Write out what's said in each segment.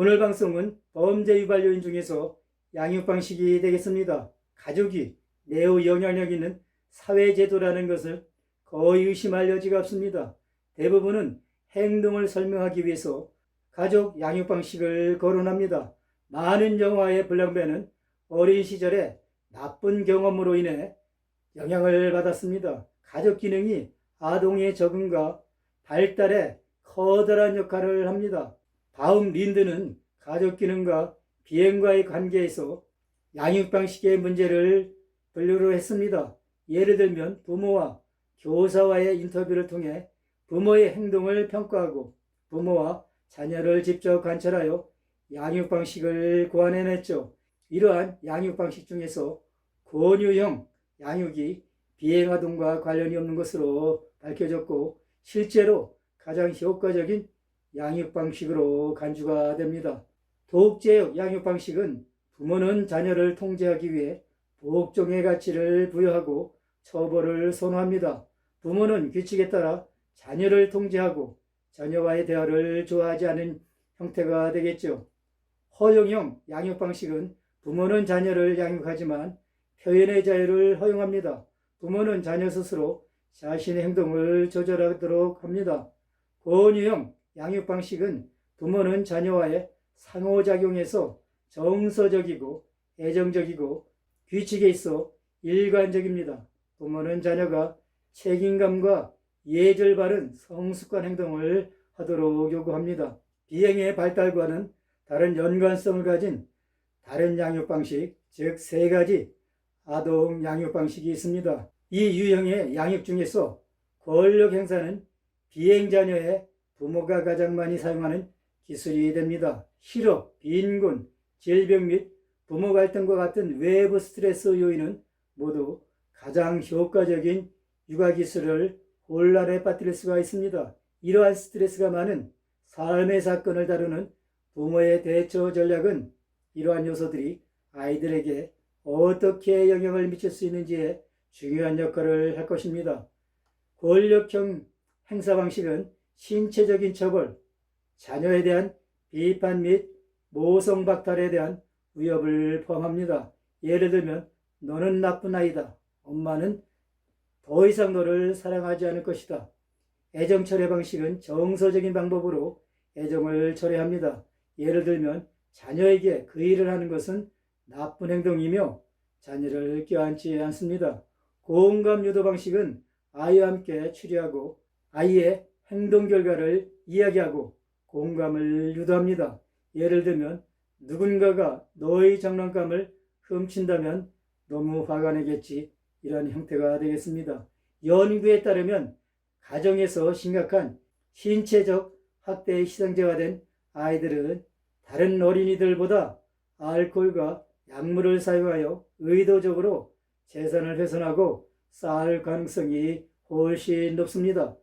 오늘 방송은 범죄 유발 요인 중에서 양육 방식이 되겠습니다. 가족이 매우 영향력 있는 사회제도라는 것을 거의 의심할 여지가 없습니다. 대부분은 행동을 설명하기 위해서 가족 양육 방식을 거론합니다. 많은 영화의 블랑베는 어린 시절에 나쁜 경험으로 인해 영향을 받았습니다. 가족 기능이 아동의 적응과 발달에 커다란 역할을 합니다. 다음 린드는 가족 기능과 비행과의 관계에서 양육 방식의 문제를 분류를 했습니다. 예를 들면 부모와 교사와의 인터뷰를 통해 부모의 행동을 평가하고 부모와 자녀를 직접 관찰하여 양육 방식을 고안해냈죠. 이러한 양육 방식 중에서 권유형 양육이 비행아동과 관련이 없는 것으로 밝혀졌고 실제로 가장 효과적인 양육 방식으로 간주가 됩니다. 도읍제역 양육 방식은 부모는 자녀를 통제하기 위해 복종의 가치를 부여하고 처벌을 선호합니다. 부모는 규칙에 따라 자녀를 통제하고 자녀와의 대화를 좋아하지 않은 형태가 되겠죠. 허용형 양육 방식은 부모는 자녀를 양육하지만 표현의 자유를 허용합니다. 부모는 자녀 스스로 자신의 행동을 조절하도록 합니다. 권유형 양육 방식은 부모는 자녀와의 상호작용에서 정서적이고 애정적이고 규칙에 있어 일관적입니다. 부모는 자녀가 책임감과 예절 바른 성숙한 행동을 하도록 요구합니다. 비행의 발달과는 다른 연관성을 가진 다른 양육 방식, 즉 3가지 아동 양육 방식이 있습니다. 이 유형의 양육 중에서 권력 행사는 비행 자녀의 부모가 가장 많이 사용하는 기술이 됩니다. 실업, 빈곤, 질병 및 부모 갈등과 같은 외부 스트레스 요인은 모두 가장 효과적인 육아 기술을 혼란에 빠뜨릴 수가 있습니다. 이러한 스트레스가 많은 삶의 사건을 다루는 부모의 대처 전략은 이러한 요소들이 아이들에게 어떻게 영향을 미칠 수 있는지에 중요한 역할을 할 것입니다. 권력형 행사 방식은 신체적인 처벌, 자녀에 대한 비판 및 모성 박탈에 대한 위협을 포함합니다. 예를 들면 너는 나쁜 아이다. 엄마는 더 이상 너를 사랑하지 않을 것이다. 애정 철회 방식은 정서적인 방법으로 애정을 철회합니다. 예를 들면 자녀에게 그 일을 하는 것은 나쁜 행동이며 자녀를 껴안지 않습니다. 공감 유도 방식은 아이와 함께 추리하고 아이의 행동 결과를 이야기하고 공감을 유도합니다. 예를 들면 누군가가 너의 장난감을 훔친다면 너무 화가 나겠지. 이런 형태가 되겠습니다. 연구에 따르면 가정에서 심각한 신체적 학대의 희생자가 된 아이들은 다른 어린이들보다 알코올과 약물을 사용하여 의도적으로 재산을 훼손하고 쌓을 가능성이 훨씬 높습니다.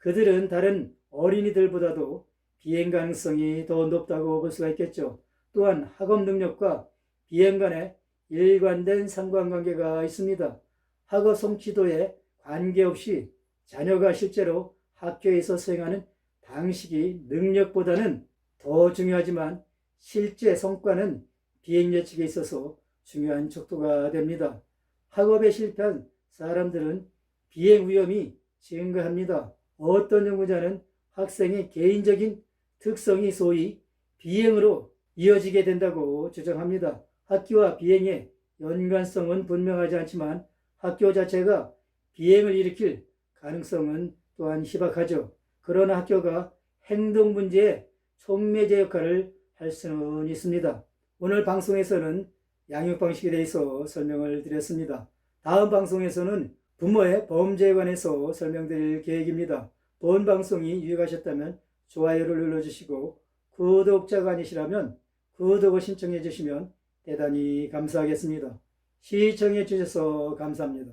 그들은 다른 어린이들보다도 비행 가능성이 더 높다고 볼 수가 있겠죠. 또한 학업 능력과 비행 간에 일관된 상관관계가 있습니다. 학업 성취도에 관계없이 자녀가 실제로 학교에서 수행하는 방식이 능력보다는 더 중요하지만 실제 성과는 비행 예측에 있어서 중요한 척도가 됩니다. 학업에 실패한 사람들은 비행 위험이 증가합니다. 어떤 연구자는 학생의 개인적인 특성이 소위 비행으로 이어지게 된다고 주장합니다. 학교와 비행의 연관성은 분명하지 않지만 학교 자체가 비행을 일으킬 가능성은 또한 희박하죠. 그러나 학교가 행동 문제의 촉매제 역할을 할 수는 있습니다. 오늘 방송에서는 양육 방식에 대해서 설명을 드렸습니다. 다음 방송에서는 부모의 범죄에 관해서 설명드릴 계획입니다. 본 방송이 유익하셨다면 좋아요를 눌러주시고 구독자가 아니시라면 구독을 신청해 주시면 대단히 감사하겠습니다. 시청해 주셔서 감사합니다.